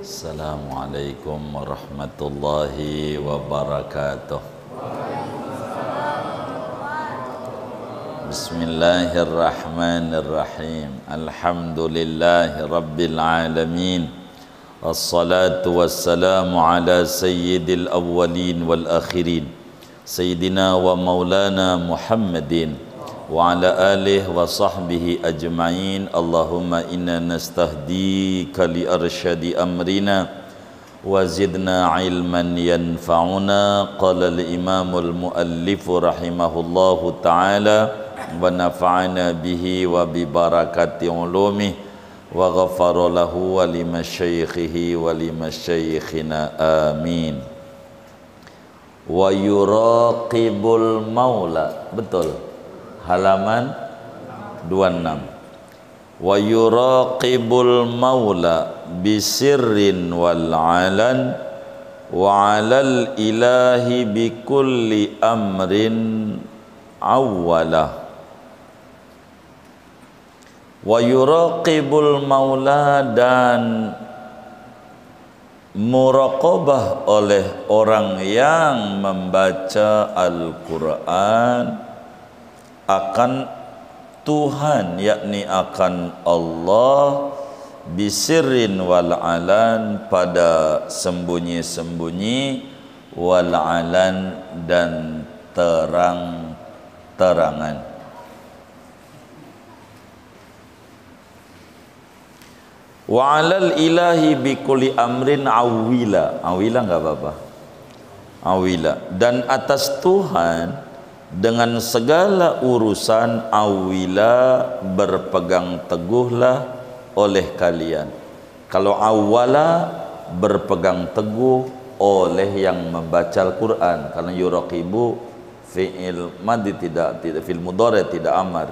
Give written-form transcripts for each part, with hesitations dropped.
Assalamualaikum warahmatullahi wabarakatuh. Bismillahirrahmanirrahim. Alhamdulillahi rabbil alamin. Assalatu wassalamu ala sayyidil awwalin wal akhirin, sayyidina wa maulana Muhammadin wa ala alihi wa sahbihi ajma'in. Allahumma inna nastahdika li arsyadi amrina wa zidna ilman yanfa'una. Qala al-imamul muallifu rahimahullahu ta'ala wa nafa'ana bihi wa bi barakati ulumih wa ghafara lahu wa limasyaikhihi wa limasyaikhina amin. Wa yuraqibul maula, betul, halaman 26. Wa yuraqibul maula bisirrin wal alan wa alal ilahi bikulli amrin awwalah. Wa yuraqibul maula, dan muraqabah oleh orang yang membaca Al-Quran akan Tuhan, yakni akan Allah, bisirrin wal alan, pada sembunyi-sembunyi, wal alan, dan terang-terangan. Wa alal ilahi bikulli amrin awila. Awila enggak apa-apa. Awila, dan atas Tuhan dengan segala urusan, awila, berpegang teguhlah oleh kalian. Kalau awala, berpegang teguh oleh yang membaca Al-Quran. Karena yuraqibu fi'il madhi, tidak fi'il mudhari, tidak amar.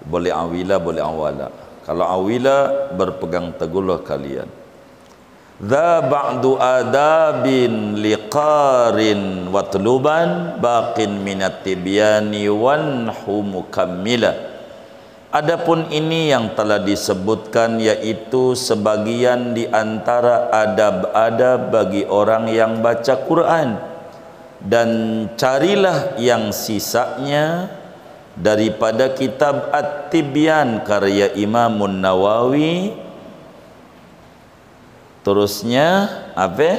Boleh awila, boleh awala. Kalau awila, berpegang teguhlah kalian. Dha ba'du adabin liqarin watluban baqin minat tibyani wanhu mukammila. Adapun ini yang telah disebutkan, yaitu sebagian di antara adab-adab bagi orang yang baca Quran, dan carilah yang sisanya daripada kitab At-Tibyan karya Imamun Nawawi. Terusnya apa?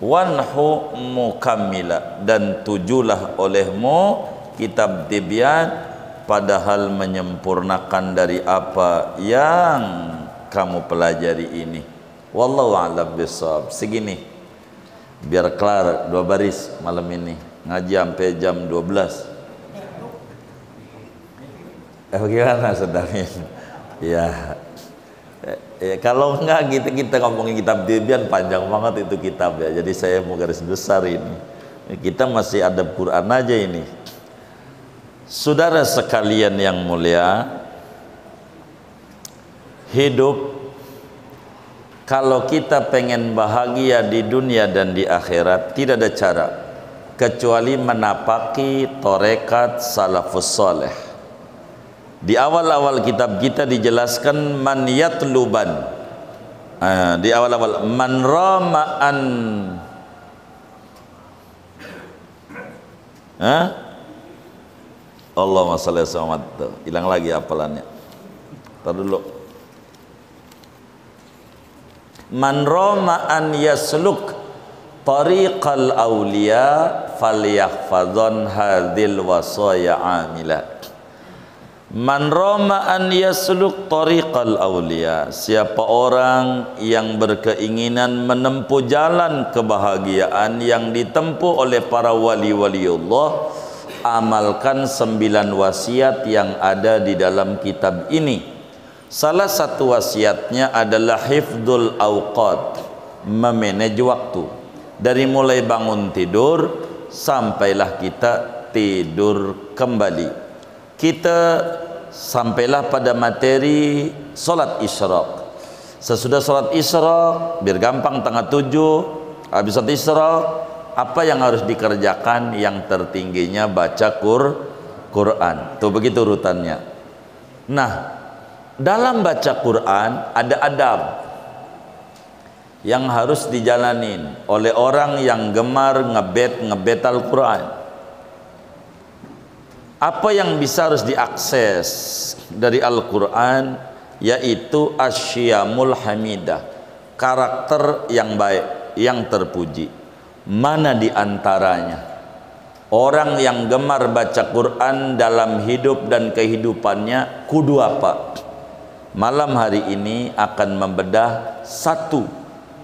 Wanhu mukammila, dan tujulah olehmu kitab Tibyan, padahal menyempurnakan dari apa yang kamu pelajari ini. Wallahu a'lam bishawab. Segini biar kelar 2 baris malam ini, ngaji sampai jam 12. Bagaimana saudaranya? Ya, kalau enggak kita ngomongin kitab Tibyan panjang banget itu kitab ya. Jadi saya mau garis besar ini. Kita masih adab Quran aja ini. Saudara sekalian yang mulia, hidup, kalau kita pengen bahagia di dunia dan di akhirat, tidak ada cara kecuali menapaki torekat salafus soleh. Di awal-awal kitab kita dijelaskan man yatluban, di awal-awal man rama'an, Allahumma shalli alaihi wasallam. Hilang lagi hafalannya. Tar dulu. Man rama'an yasluk tariqal awliya falyahfadhan hadhil wasaya amila. Man rama an yasluk tariqal awliya, siapa orang yang berkeinginan menempuh jalan kebahagiaan yang ditempuh oleh para wali-waliullah, amalkan 9 wasiat yang ada di dalam kitab ini. Salah satu wasiatnya adalah hifdzul awqat, memanage waktu. Dari mulai bangun tidur sampailah kita tidur kembali. Kita sampailah pada materi solat isyraq. Sesudah solat isyraq, biar gampang, tengah 7 habis solat isyraq, apa yang harus dikerjakan? Yang tertingginya baca Quran. Tuh begitu urutannya. Nah, dalam baca Quran ada adab. yang harus dijalanin oleh orang yang gemar ngebet Al-Quran. Apa yang bisa harus diakses dari Al-Quran, yaitu asyamul hamidah, karakter yang baik, yang terpuji. Mana di antaranya? Orang yang gemar baca Quran dalam hidup dan kehidupannya kudu apa? Malam hari ini akan membedah satu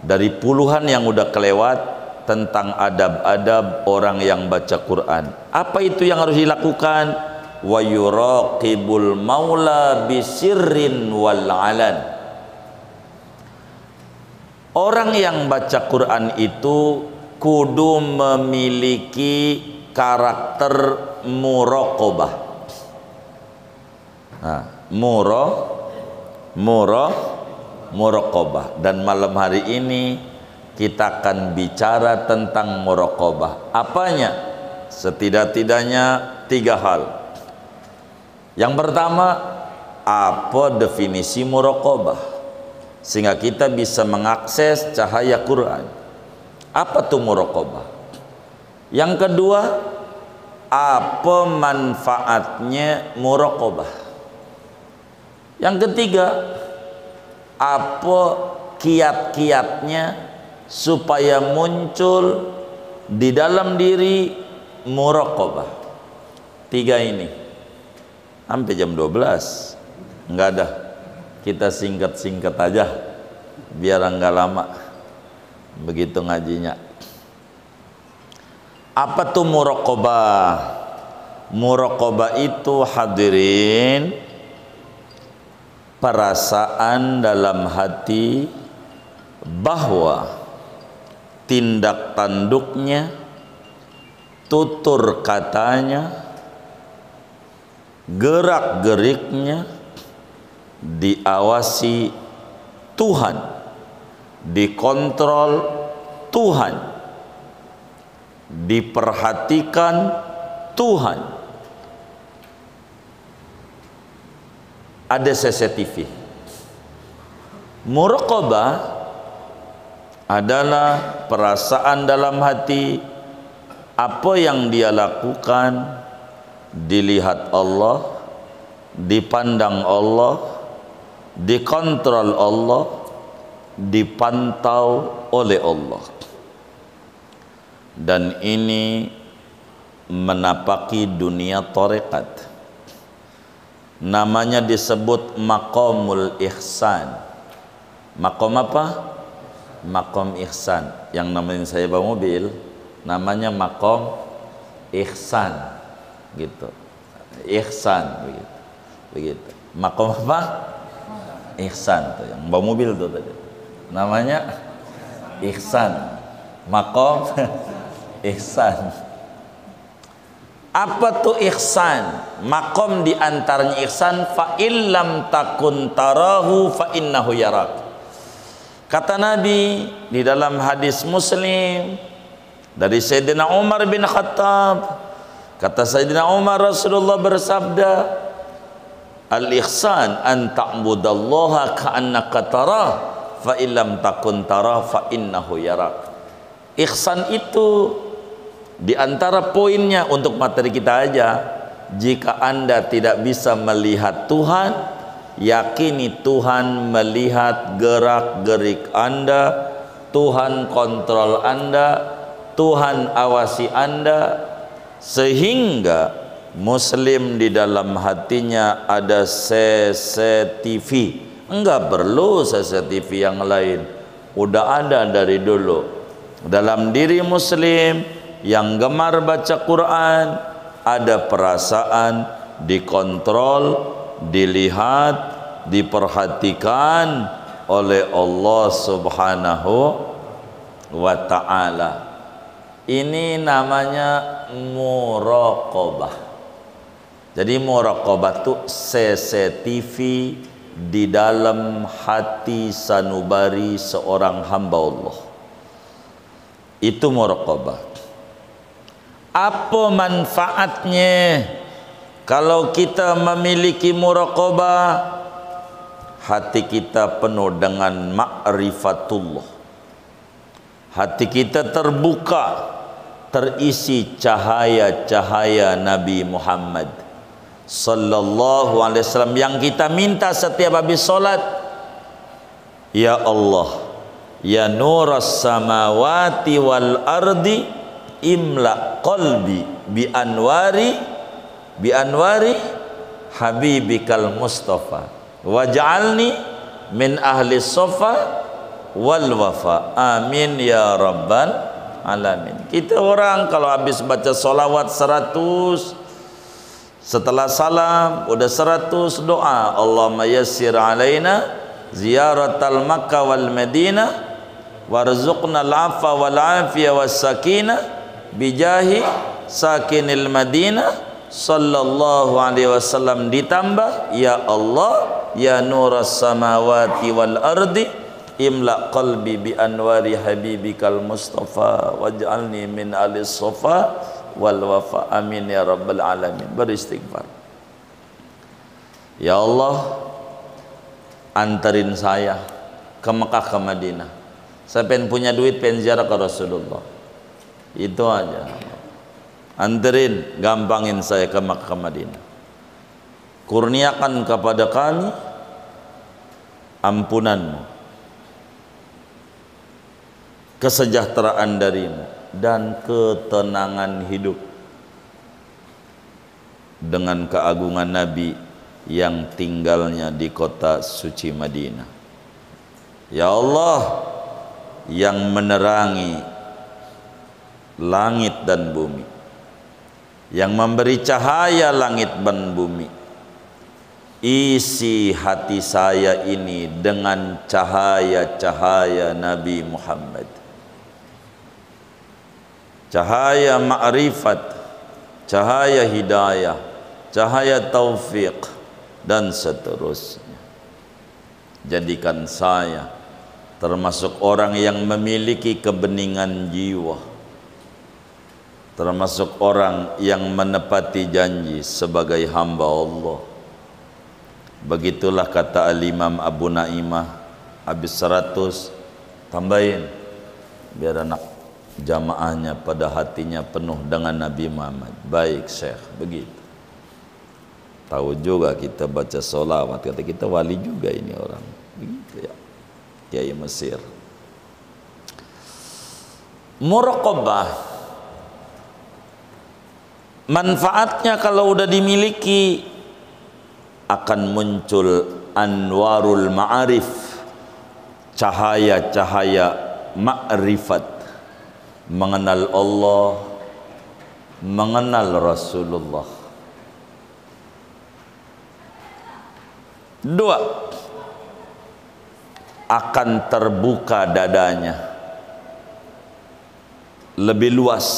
dari puluhan yang udah kelewat tentang adab-adab orang yang baca Quran. Apa itu yang harus dilakukan? Wa yuraqibul maula bisirrin wal alan. Orang yang baca Quran itu kudu memiliki karakter muraqabah. Nah, muraqabah. Dan malam hari ini kita akan bicara tentang muraqabah. Apanya? Setidak-tidaknya 3 hal. Yang pertama, apa definisi muraqabah, sehingga kita bisa mengakses cahaya Quran. Apa tuh muraqabah? Yang kedua, apa manfaatnya muraqabah? Yang ketiga, apa kiat-kiatnya supaya muncul di dalam diri muraqabah? 3 ini sampai jam 12 enggak ada, kita singkat-singkat aja biar enggak lama begitu ngajinya. Apa tuh muraqabah? Muraqabah itu hadirin perasaan dalam hati bahwa tindak tanduknya, tutur katanya, gerak geriknya diawasi Tuhan, dikontrol Tuhan, diperhatikan Tuhan. Ada CCTV. Muraqabah adalah perasaan dalam hati, apa yang dia lakukan dilihat Allah, dipandang Allah, dikontrol Allah, dipantau oleh Allah. Dan ini menapaki dunia tarekat. Namanya disebut maqamul ihsan. Maqam apa? Maqam ihsan. Yang namanya saya bawa mobil, namanya maqam ihsan, gitu. Ihsan, begitu. Maqam apa? Ihsan tuh, yang bawa mobil tuh tadi. Namanya ihsan. Maqam ihsan. Apa tuh ihsan? Maqam di antaranya ihsan, fa illam takun tarahu fa innahu yarak. Kata Nabi di dalam hadis Muslim dari Sayyidina Umar bin Khattab, kata Sayyidina Umar, Rasulullah bersabda, al-ihsan an ta'budallaha ka'annaka tarah fa illam takun tarah fa innahu yarak. Ihsan itu di antara poinnya untuk materi kita aja, jika Anda tidak bisa melihat Tuhan, yakini Tuhan melihat gerak-gerik Anda, Tuhan kontrol Anda, Tuhan awasi Anda, sehingga Muslim di dalam hatinya ada CCTV. Enggak perlu CCTV yang lain, udah ada dari dulu dalam diri Muslim yang gemar baca Quran. Ada perasaan dikontrol, dilihat, diperhatikan oleh Allah Subhanahu wa ta'ala. Ini namanya muraqabah. Jadi muraqabah itu CCTV di dalam hati sanubari seorang hamba Allah. Itu muraqabah. Apa manfaatnya kalau kita memiliki muraqabah? Hati kita penuh dengan ma'rifatullah, hati kita terbuka, terisi cahaya-cahaya Nabi Muhammad sallallahu alaihi wasallam, yang kita minta setiap habis salat. Ya Allah, ya nuras samawati wal ardi, imla qalbi bi anwari habibikal mustafa waj'alni min ahli sofa wal wafa, amin ya rabbal alamin. Kita orang kalau habis baca solawat 100, setelah salam udah 100 doa, Allahumma yassir alaina ziyaratal Makkah wal Madinah warzuqna al-afa wal afiyah was sakinah bijahi sakinil Madinah sallallahu alaihi wasallam, ditambah ya Allah ya nuras samawati wal ardi imla qalbi bi anwari habibikal mustafa waj'alni min alis sofa wal wafa, amin ya rabbal alamin. Beristighfar, ya Allah antarin saya ke Mekah ke Madinah, saya pengen punya duit, pengen ziarah ke Rasulullah, itu aja. Anterin, gampangin saya ke Makkah Madinah. Kurniakan kepada kami ampunanmu, kesejahteraan darimu, dan ketenangan hidup dengan keagungan Nabi yang tinggalnya di kota suci Madinah. Ya Allah yang menerangi langit dan bumi, yang memberi cahaya langit dan bumi, isi hati saya ini dengan cahaya-cahaya Nabi Muhammad, cahaya ma'rifat, cahaya hidayah, cahaya taufik, dan seterusnya. Jadikan saya termasuk orang yang memiliki kebeningan jiwa, termasuk orang yang menepati janji sebagai hamba Allah. Begitulah kata Al-Imam Abu Naimah, habis 100 tambahin biar anak jamaahnya pada hatinya penuh dengan Nabi Muhammad. Baik Syekh, begitu. Tahu juga kita baca sholawat, kata kita wali juga ini orang, begitu ya, Kiai Mesir. Muraqabah, manfaatnya kalau udah dimiliki akan muncul anwarul ma'arif, cahaya-cahaya ma'rifat, mengenal Allah, mengenal Rasulullah. 2, akan terbuka dadanya, lebih luas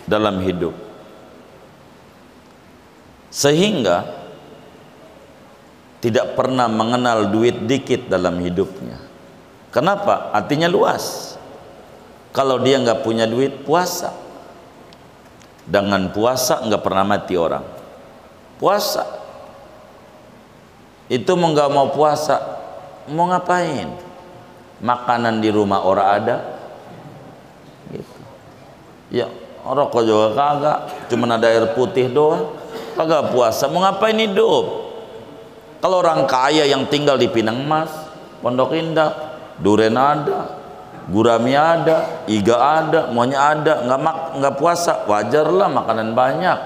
dalam hidup, sehingga tidak pernah mengenal duit dikit dalam hidupnya. Kenapa? Artinya luas. Kalau dia nggak punya duit, puasa. Dengan puasa nggak pernah mati orang. Puasa itu mau nggak mau puasa, mau ngapain? Makanan di rumah orang ada, gitu. Ya rokok juga kagak, cuman ada air putih doang, kagak puasa. Mau ngapain hidup? Kalau orang kaya yang tinggal di Pinang Mas, Pondok Indah, duren ada, gurami ada, iga ada, maunya ada, nggak puasa, wajarlah makanan banyak.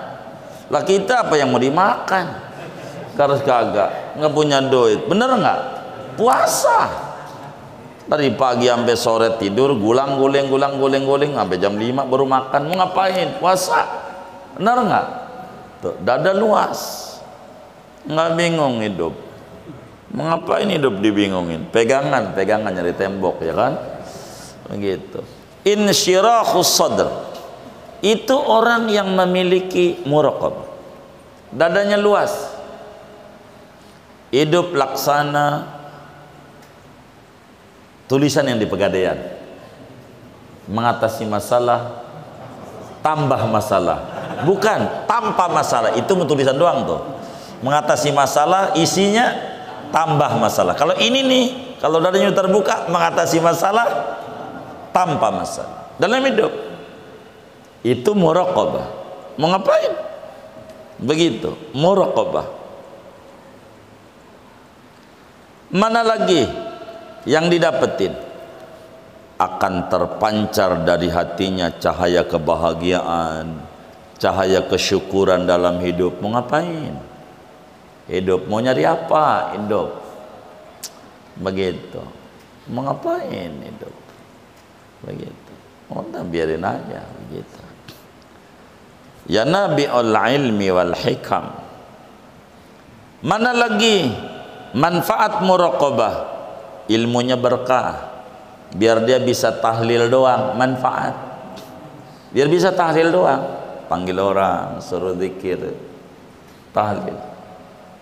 Lah kita apa yang mau dimakan? Harus kagak, nggak punya duit, bener nggak? Puasa dari pagi sampai sore tidur, guling sampai jam 5 baru makan. Mau ngapain? Puasa, bener nggak? Tuh, dada luas, nggak bingung hidup. Mau ngapain hidup dibingungin? Pegangan nyari tembok, ya kan? Begitu. Insyirahus sadr, itu orang yang memiliki muraqabah, dadanya luas, hidup laksana tulisan yang di Pegadaian, mengatasi masalah, tambah masalah, bukan tanpa masalah. Itu tulisan doang tuh. Mengatasi masalah, isinya tambah masalah. Kalau ini nih, kalau dadanya terbuka, mengatasi masalah tanpa masalah dalam hidup. Itu muraqabah. Mau ngapain? Begitu, muraqabah. Mana lagi yang didapetin? Akan terpancar dari hatinya cahaya kebahagiaan, cahaya kesyukuran dalam hidup. Mau ngapain? Hidup mau nyari apa? Hidup. Begitu. Mau ngapain hidup? Begitu. Udah biarin aja begitu. Ya nabi'ul ilmi wal hikam. Mana lagi manfaat muraqabah? Ilmunya berkah. Biar dia bisa tahlil doang, manfaat. Biar bisa tahlil doang. Panggil orang, suruh zikir, tahlil.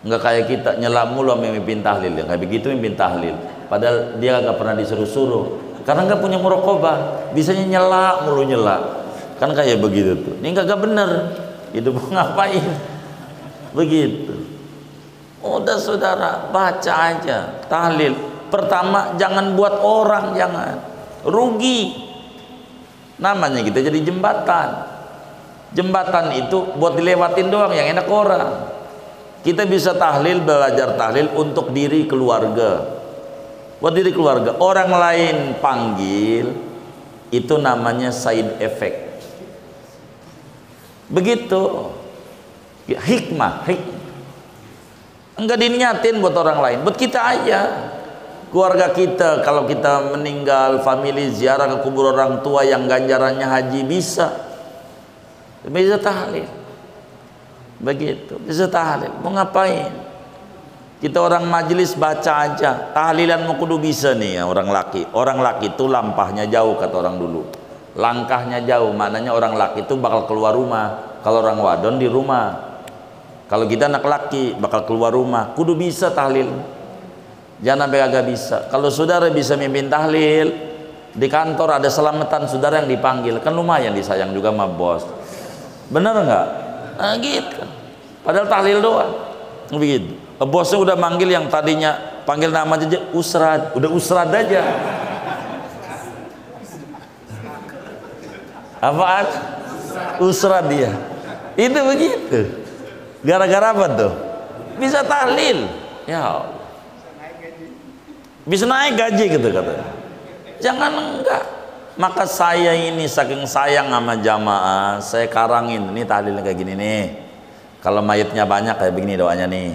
Enggak kayak kita nyela mulu memimpin tahlil, yang kayak begitu mimpin tahlil. Padahal dia nggak pernah disuruh-suruh. Karena nggak punya muraqabah, bisanya nyela mulu nyela. Kan kayak begitu tuh. Ini kagak bener. Itu mau ngapain? Begitu. Udah saudara, baca aja tahlil. Pertama, jangan buat orang, jangan rugi. Namanya kita jadi jembatan. Jembatan itu buat dilewatin doang, yang enak orang. Kita bisa tahlil, belajar tahlil untuk diri keluarga. Buat diri keluarga. Orang lain panggil, itu namanya side effect. Begitu. Hikmah. Enggak diniatin buat orang lain, buat kita aja. Keluarga kita, kalau kita meninggal, family ziarah ke kubur orang tua yang ganjarannya haji, bisa tahlil. Begitu, bisa tahlil. Mau ngapain? Kita orang majelis baca aja. Tahlilan mau kudu bisa nih ya, orang laki. Orang laki itu lampahnya jauh kata orang dulu. Langkahnya jauh, maknanya orang laki itu bakal keluar rumah. Kalau orang wadon di rumah. Kalau kita anak laki bakal keluar rumah, kudu bisa tahlil. Jangan sampai agak bisa. Kalau saudara bisa mimpin tahlil, di kantor ada selamatan saudara yang dipanggil, kan lumayan disayang juga sama bos. Bener nggak? Nah gitu. Padahal tahlil doang. Begitu. Bosnya udah manggil yang tadinya panggil nama aja Usrad, udah Usrad aja. Apaan? Usrad dia. Itu begitu. Gara-gara apa tuh? Bisa tahlil. Ya Allah. Bisa naik gaji gitu katanya. Jangan enggak. Maka saya ini saking sayang sama jamaah, saya karangin. Ini tahlilnya kayak gini nih. Kalau mayitnya banyak kayak begini doanya nih.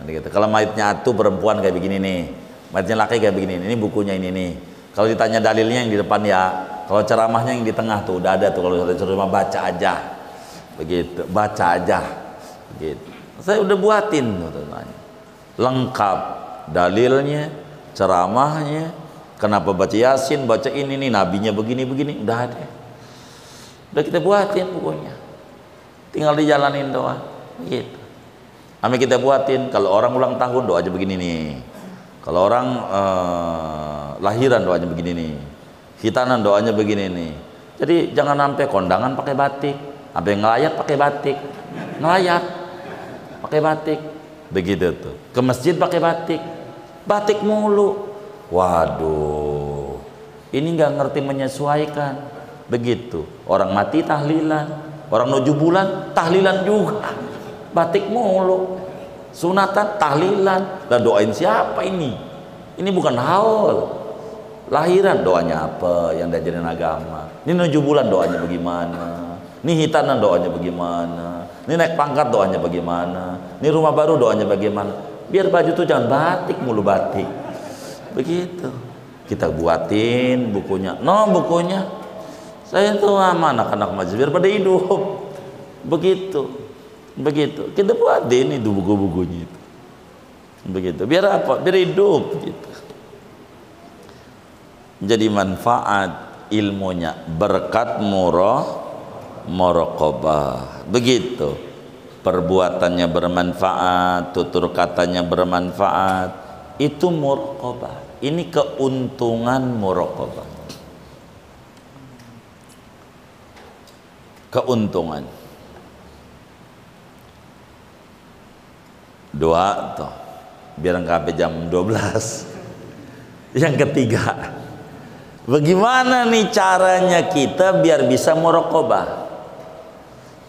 Gitu. Kalau mayitnya atu perempuan kayak begini nih. Mayitnya laki kayak begini. Ini bukunya ini nih. Kalau ditanya dalilnya yang di depan ya. Kalau ceramahnya yang di tengah tuh udah ada tuh. Kalau cuma baca aja. Begitu. Baca aja. Gitu. Saya udah buatin tuh, lengkap dalilnya, ceramahnya, kenapa baca Yasin, baca ini nih, nabinya begini-begini, udah ada. Udah kita buatin bukunya. Tinggal dijalanin doang. Gitu. Kami kita buatin, kalau orang ulang tahun doa aja begini nih. Kalau orang lahiran doanya begini nih. Khitanan doanya begini nih. Jadi jangan sampai kondangan pakai batik, sampai ngelayat pakai batik. Ngelayat pakai batik. Begitu tuh. Ke masjid pakai batik. Batik mulu. Waduh, ini nggak ngerti menyesuaikan. Begitu. Orang mati tahlilan, orang 7 bulan tahlilan juga. Batik mulu. Sunatan tahlilan. Dan doain siapa ini? Ini bukan haul. Lahiran doanya apa yang diajarin agama? Ini 7 bulan doanya bagaimana? Ini hitanan doanya bagaimana? Ini naik pangkat doanya bagaimana? Ini rumah baru doanya bagaimana? Biar baju tuh jangan batik mulu batik. Begitu. Kita buatin bukunya. No, bukunya. Saya tuh sama anak-anak majelis biar pada hidup. Begitu. Begitu. Kita buatin itu buku-bukunya itu. Begitu. Biar apa? Biar hidup gitu. Jadi manfaat ilmunya berkat muraqabah. Begitu. Perbuatannya bermanfaat, tutur katanya bermanfaat. Itu muraqabah. Ini keuntungan muraqabah. Keuntungan. Doa tuh. Biar enggak sampai jam 12. Yang ketiga, Bagaimana nih caranya kita biar bisa muraqabah?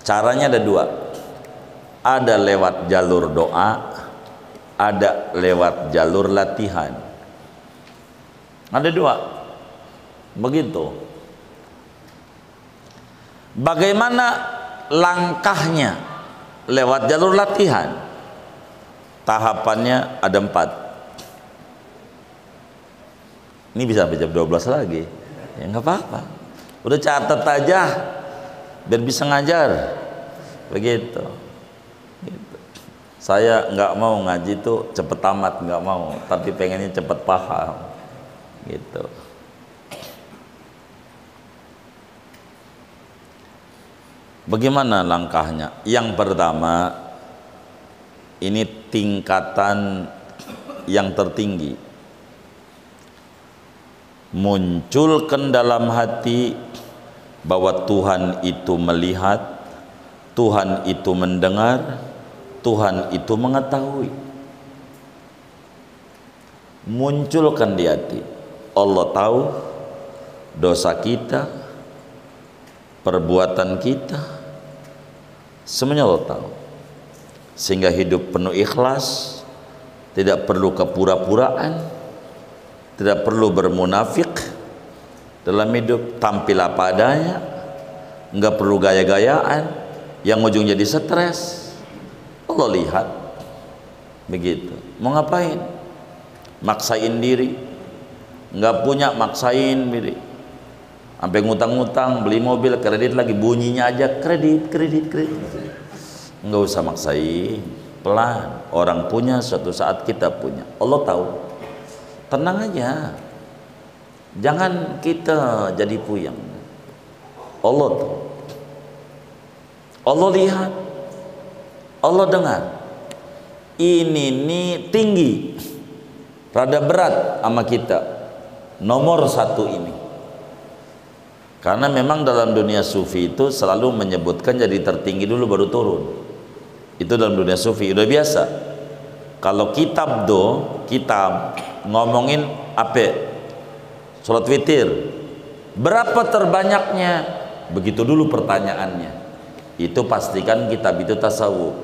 Caranya ada dua. Ada lewat jalur doa, ada lewat jalur latihan. Ada dua. Begitu. Bagaimana langkahnya? Lewat jalur latihan. Tahapannya ada 4. Ini bisa sampai jam 12 lagi. Ya nggak apa-apa. Udah catat aja biar bisa ngajar. Begitu. Gitu. Saya nggak mau ngaji tuh cepet tamat, nggak mau. Tapi pengennya cepet paham. Gitu. Bagaimana langkahnya? Yang pertama, ini tingkatan yang tertinggi. Munculkan dalam hati bahwa Tuhan itu melihat, Tuhan itu mendengar, Tuhan itu mengetahui. Munculkan di hati, Allah tahu dosa kita, perbuatan kita, semuanya Allah tahu. Sehingga hidup penuh ikhlas, tidak perlu kepura-puraan, tidak perlu bermunafik dalam hidup, tampil apa adanya, nggak perlu gaya-gayaan yang ujung jadi stres. Allah lihat. Begitu. Mau ngapain? Maksain diri, nggak punya maksain diri, sampai ngutang-ngutang, beli mobil, kredit lagi, bunyinya aja kredit. Nggak usah maksain, pelan. Orang punya, suatu saat kita punya. Allah tahu. Tenang aja, jangan kita jadi puyeng. Allah tahu, Allah lihat, Allah dengar. Ini nih tinggi, rada berat sama kita. Nomor 1 ini, karena memang dalam dunia sufi itu selalu menyebutkan jadi tertinggi dulu baru turun. Itu dalam dunia sufi udah biasa. Kalau kitab ngomongin apa? Sholat witir. Berapa terbanyaknya? Begitu dulu pertanyaannya. Itu pastikan kitab itu tasawuf.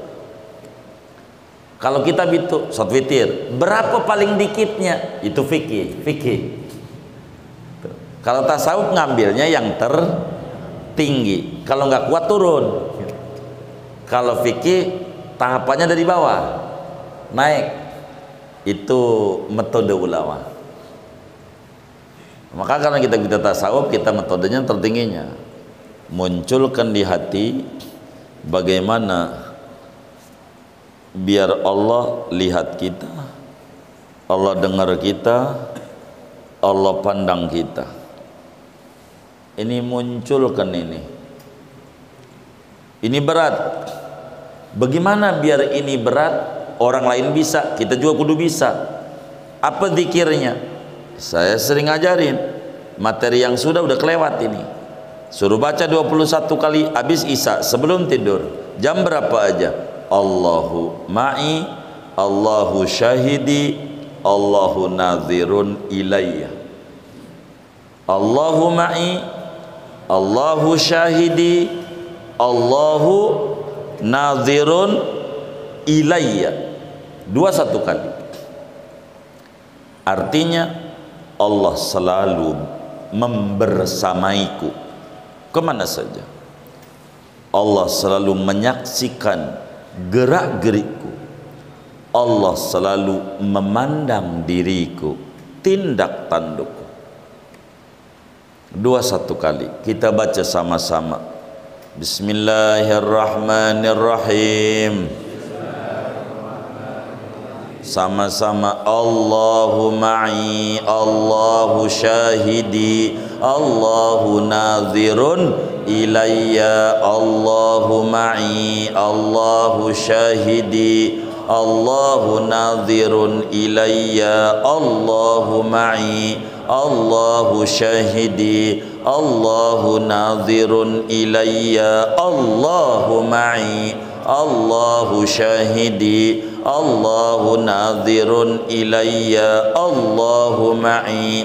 Kalau kitab itu sholat witir, berapa paling dikitnya? Itu fikih. Kalau tasawuf ngambilnya yang tertinggi. Kalau nggak kuat turun. Kalau fikih tahapannya dari bawah naik. Itu metode ulama. Maka karena kita tasawuf, kita metodenya tertingginya. Munculkan di hati bagaimana biar Allah lihat kita, Allah dengar kita, Allah pandang kita. Ini munculkan ini. Ini berat. Bagaimana biar ini berat? Orang lain bisa, kita juga kudu bisa. Apa zikirnya? Saya sering ngajarin materi yang sudah kelewat ini. Suruh baca 21 kali habis isya sebelum tidur. Jam berapa aja? Allahu ma'i, Allahu syahidi, Allahu nadhirun ilayya. Allahu ma'i, Allahu syahidi, Allahu nadhirun ilayya. 21 kali. Artinya Allah selalu membersamaiku kemana saja. Allah selalu menyaksikan gerak-gerikku. Allah selalu memandang diriku, tindak tandukku. 21 kali kita baca sama-sama. Bismillahirrahmanirrahim. Sama-sama. Allahu ma'i, Allahu syahidi, Allahu nadhirun ilayya. Allahu ma'i, Allahu syahidi, Allahu nadhirun ilayya. Allahu ma'i, Allahu syahidi, Allahu nadhirun ilayya. Allahu ma'i, Allahu syahidi, Allahu nadhirun ilayya. Allahu ma'i,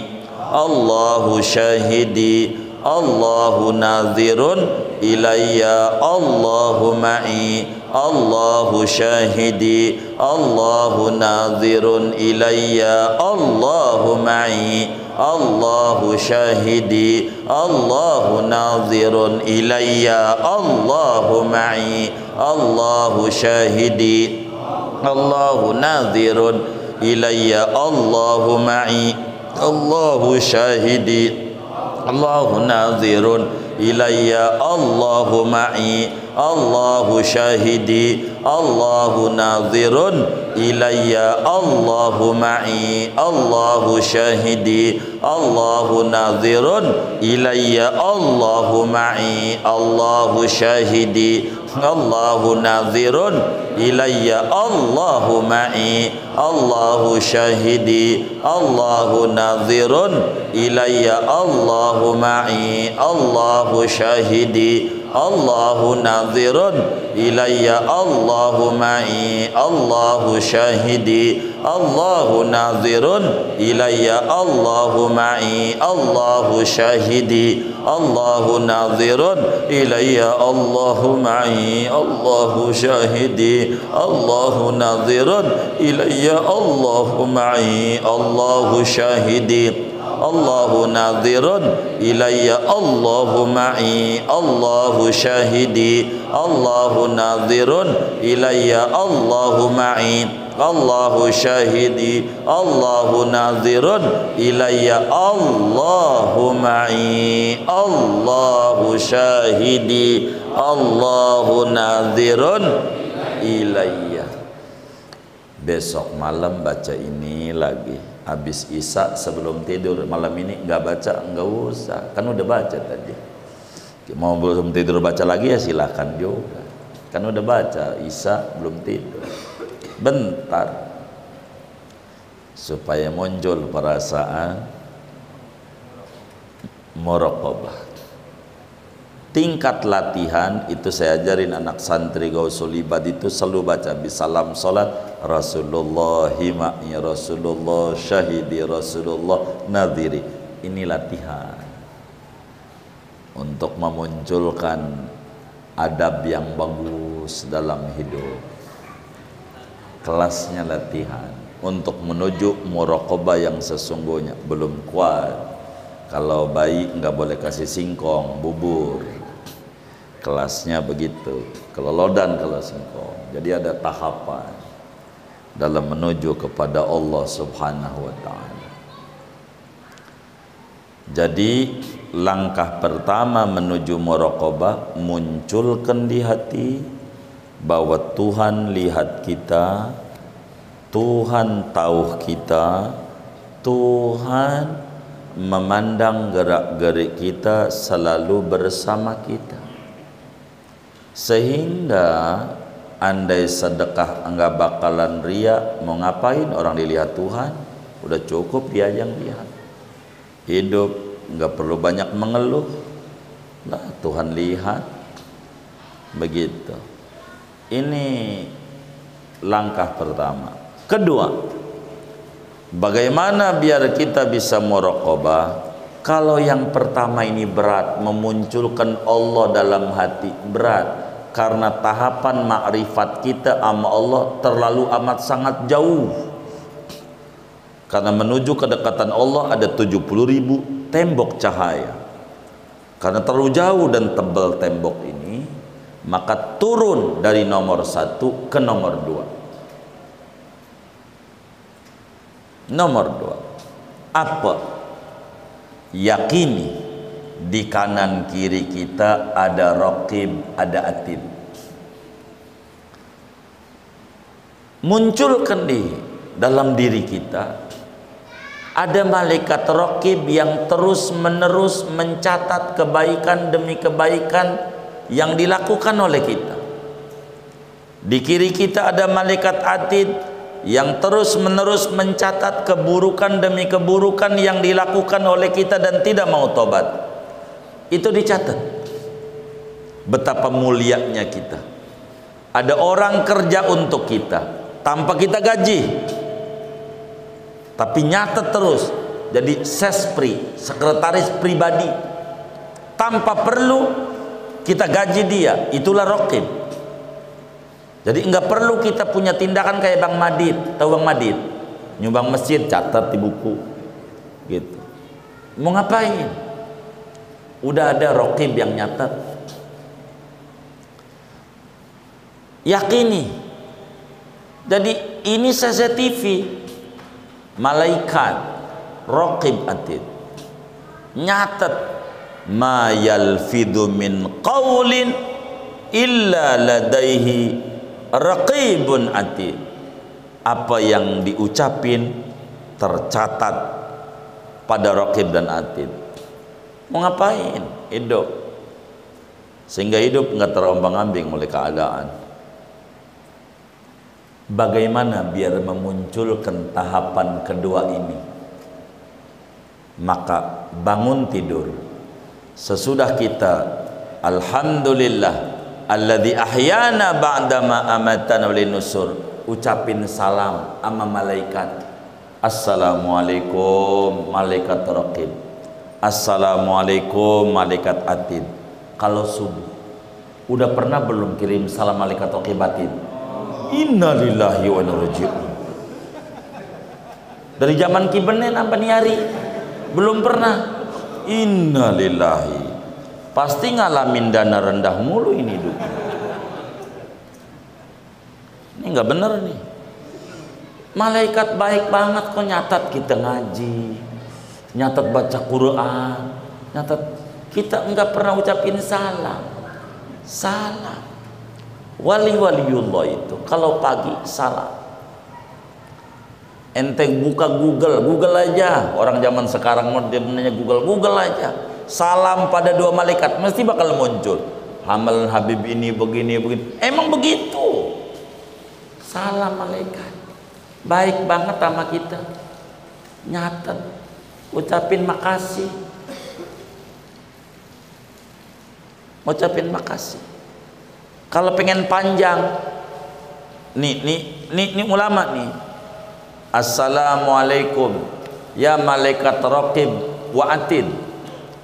Allahu syahidi, Allahu nadhirun ilayya, Allahu ma'i, Allahu syahidi, Allahu nadhirun ilayya, Allahu ma'i, Allahu syahidi, Allahu nadhirun ilayya, Allahu ma'i, Allahu syahidi, Allahu nadhirun ilayya, Allahu ma'i, Allahu syahidi, Allahu nadhirun ilayya, Allahu ma'i, Allahu syahidi, Allahu nadhirun ilayya, Allahu ma'i, Allahu syahidi, Allahu nadhirun ilayya, Allahu ma'i, Allahu syahidi, Allahu nadhirun ilayya, Allahu ma'i, Allahu syahidi, Allahu nadhirun ilayya, Allahu ma'i, Allahu syahidi, Allahu nadhirun ilayya, Allahu ma'i, Allahu syahidi, Allahu nadhirun ilayya, Allahu ma'i, Allahu syahidi, Allahu nadhirun ilayya, Allahu ma'i, Allahu syahidi, Allahu nadhirun ilayya, Allahu ma'i, Allahu syahidi, Allahu nadhirun ilayya, Allahu ma'i, Allahu syahidi, Allahu nadhirun ilayya, Allahu ma'i, Allahu syahidi, Allahu nadhirun ilayya, Allahu ma'i, Allahu syahidi, Allahu nadhirun ilayya. Besok malam baca ini lagi. Habis isya sebelum tidur malam ini nggak baca, nggak usah, kan udah baca tadi. Mau belum tidur baca lagi ya silahkan juga, kan udah baca isya belum tidur. Bentar supaya muncul perasaan muraqabah. Tingkat latihan itu saya ajarin anak santri Gausul Ibad itu selalu baca bisalam salat Rasulullah ma'i, Rasulullah syahidi, Rasulullah nadhiri. Ini latihan untuk memunculkan adab yang bagus dalam hidup. Kelasnya latihan untuk menuju muraqabah yang sesungguhnya. Belum kuat. Kalau bayi nggak boleh kasih singkong, bubur. Kelasnya begitu. Kalau lodan, kalau singkong. Jadi ada tahapan dalam menuju kepada Allah Subhanahu wa ta'ala. Jadi langkah pertama menuju muraqabah, munculkan di hati bahwa Tuhan lihat kita, Tuhan tahu kita, Tuhan memandang gerak-gerik kita, selalu bersama kita. Sehingga andai sedekah enggak bakalan ria, mau ngapain orang dilihat Tuhan? Udah cukup dia yang lihat. Hidup enggak perlu banyak mengeluh. Lah Tuhan lihat. Begitu. Ini langkah pertama. Kedua, bagaimana biar kita bisa muraqabah? Kalau yang pertama ini berat, memunculkan Allah dalam hati, berat. Karena tahapan makrifat kita sama Allah terlalu amat sangat jauh. Karena menuju kedekatan Allah ada 70.000 tembok cahaya. Karena terlalu jauh dan tebal tembok ini, maka turun dari nomor 1 ke nomor 2. Nomor 2, apa? Yakini di kanan kiri kita ada raqib, ada atid. Munculkan di dalam diri kita ada malaikat raqib yang terus menerus mencatat kebaikan demi kebaikan yang dilakukan oleh kita. Di kiri kita ada malaikat atid yang terus menerus mencatat keburukan demi keburukan yang dilakukan oleh kita dan tidak mau tobat. Itu dicatat. Betapa mulianya kita. Ada orang kerja untuk kita tanpa kita gaji, tapi nyatet terus jadi sespri, sekretaris pribadi, tanpa perlu kita gaji dia. Itulah raqib. Jadi enggak perlu kita punya tindakan kayak Bang Madid. Tahu Bang Madid? Nyumbang masjid, catat di buku gitu. Mau ngapain? Udah ada raqib yang nyatat. Yakini. Jadi ini CCTV, malaikat, raqib atid, nyatat. Ma yalfidu min qaulin illa ladaihi raqibun atid. Apa yang diucapin tercatat pada raqib dan atid. Mau ngapain? Hidup. Sehingga hidup nggak terombang-ambing oleh keadaan. Bagaimana biar memunculkan tahapan kedua ini? Maka bangun tidur sesudah kita alhamdulillah alladzi ahyana ba'dama amatana walinusur, ucapin salam sama malaikat. Assalamualaikum malaikat raqib, assalamualaikum malaikat atid. Kalau subuh udah pernah belum kirim salam malaikat raqib atid? Innalillahi wa inna ilaihi raji'un. Dari zaman Kibenen apa nih hari? Belum pernah. Innalillahi. Pasti ngalamin dana rendah mulu ini hidup. Ini nggak bener nih. Malaikat baik banget kok nyatat kita ngaji, nyatat baca Quran, nyatat. Kita nggak pernah ucapin salam. Salam. Wali-waliullah itu kalau pagi salam. Ente buka Google aja. Orang zaman sekarang modernnya Google aja. Salam pada dua malaikat mesti bakal muncul. Hamal Habib ini begini. Emang begitu. Salam malaikat. Baik banget sama kita. Nyatet. Ucapin makasih. Ucapin makasih. Kalau pengen panjang, nih ulama nih. Assalamualaikum ya malaikat raqib wa atid,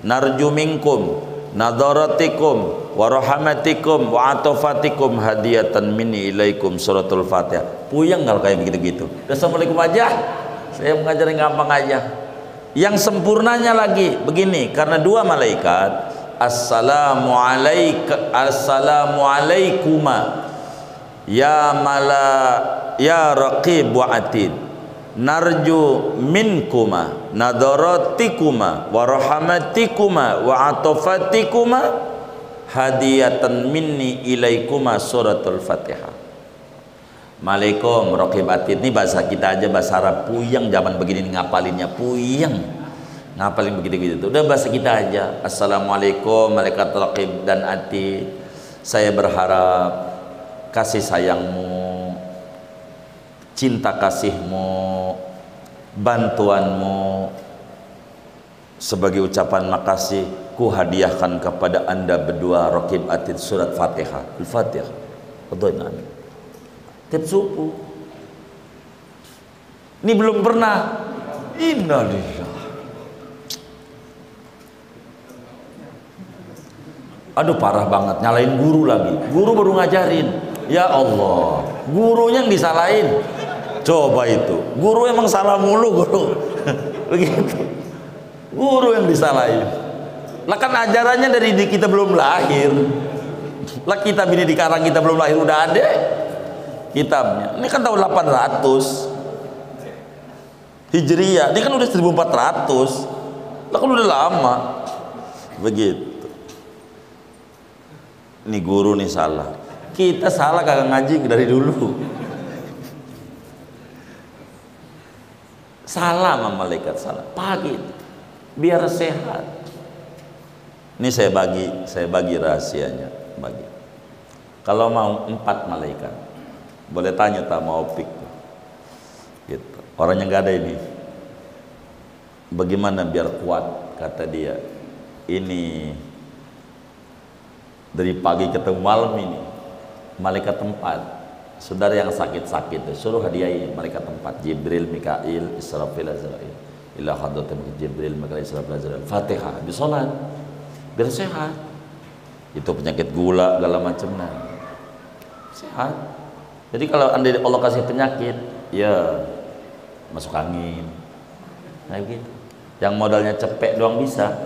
narju minkum nadaratikum wa rahmatikum wa atofatikum hadiyatan minni ilaikum. Suratul Fatihah. Puyeng kalau kayak begitu-gitu. Assalamualaikum aja. Saya mengajar yang gampang aja. Yang sempurnanya lagi begini, karena dua malaikat. Assalamualaikuma ya raqib wa atid, narju minkuma nadaratikuma wa rahmatikuma wa atofatikuma hadiyatan minni ilaikuma. Suratul Fatihah. Malaikum raqib atid. Ini bahasa kita aja, bahasa Arab puyeng zaman begini ngapalinnya, puyeng ngapalin begitu-begitu. Udah bahasa kita aja. Assalamualaikum malaikat raqib dan atid, saya berharap kasih sayangmu, cinta kasihmu, bantuanmu sebagai ucapan makasih ku hadiahkan kepada anda berdua raqib atid surat Fatihah. Al-Fatihah. Betul. Tiap subuh. Ini belum pernah. Innalillah. Aduh parah banget, nyalain guru lagi. Guru baru ngajarin. Ya Allah, gurunya yang disalahin. Coba itu, guru emang salah mulu guru. Begitu. Guru yang disalahin. Lah kan ajarannya dari kita belum lahir. Lah kitab ini dikarang kita belum lahir udah ada kitabnya. Ini kan tahun 800 Hijriah. Ini kan udah 1400. Lah kan udah lama. Begitu. Ini guru nih salah. Kita salah kagak ngaji dari dulu. Salah sama malaikat, salah pagi biar sehat. Ini saya bagi rahasianya. Bagi. Kalau mau 4 malaikat, boleh tanya tak mau pik. Gitu. Orangnya nggak ada ini. Bagaimana biar kuat? Kata dia. Ini dari pagi ketemu malam ini malaikat tempat. Saudara yang sakit-sakit suruh hadiahi malaikat tempat, Jibril, Mikail, Israfil, Azrail. ila hadratin Jibril maka Isra belajar Al-Fatihah habis sholat biar sehat. Itu penyakit gula segala macamnya sehat. Jadi kalau andai Allah kasih penyakit, ya masuk angin. Nah gitu. Yang modalnya cepek doang bisa.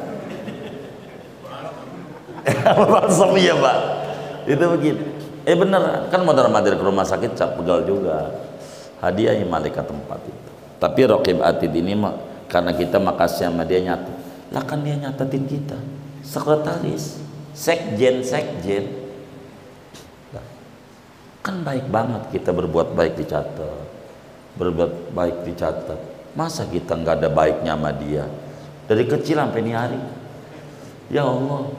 Balsam ya Pak. Itu begitu. Bener kan modal madir ke rumah sakit cap pegal juga. Hadiahnya malaikat tempat itu. Tapi Raqib Atid ini karena kita makasih sama dia nyatet. Lah kan dia nyatetin kita. Sekretaris, sekjen. Kan baik banget kita berbuat baik dicatat. Berbuat baik dicatat. Masa kita nggak ada baiknya sama dia? Dari kecil sampai ini hari. Ya Allah.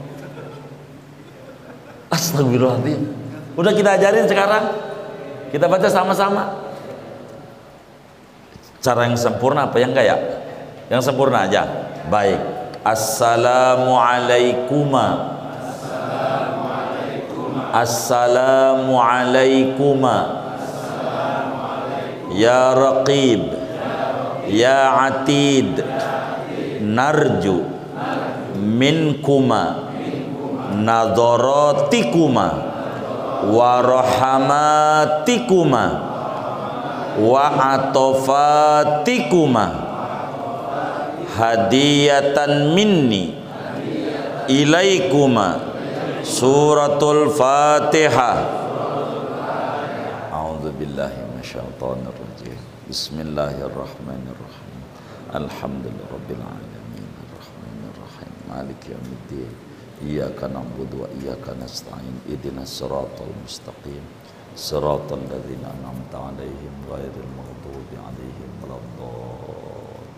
Astagfirullahaladzim. Udah kita ajarin sekarang. Kita baca sama-sama. Cara yang sempurna apa yang enggak ya? Yang sempurna aja. Baik. Assalamualaikuma. Assalamualaikuma. Ya Raqib. Ya Atid. Narju minkuma nadharatikuma wa rahmatikuma wa atofatikuma hadiyatan minni ilaikuma suratul Fatihah. A'udzubillahi minasyaitonir rajim. Bismillahirrahmanirrahim. Alhamdulillahirabbil alamin arrahmanir rahim maliki yaumiddin iyyaka na'budu wa iyyaka nasta'in ihdinas siratal mustaqim siratal ladzina an'amta 'alaihim ghairil maghdubi 'alaihim waladdallin.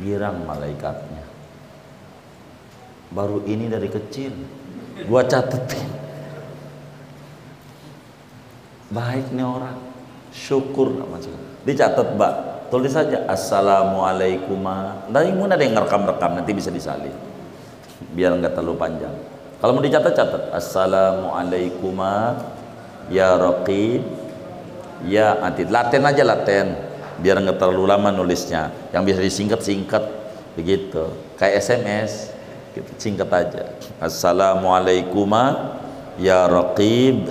Girang malaikatnya. Baru ini dari kecil gua catetin. Baik nih orang, syukur macam dicatat Mbak, tulis saja assalamualaikum. Dari mana ada yang ngerekam nanti bisa disalin biar nggak terlalu panjang. Kalau mau dicatat catat assalamualaikum ya Raqib ya Atid. Laten aja laten biar nggak terlalu lama nulisnya, yang bisa disingkat begitu kayak SMS gitu, singkat aja assalamualaikum ya Raqib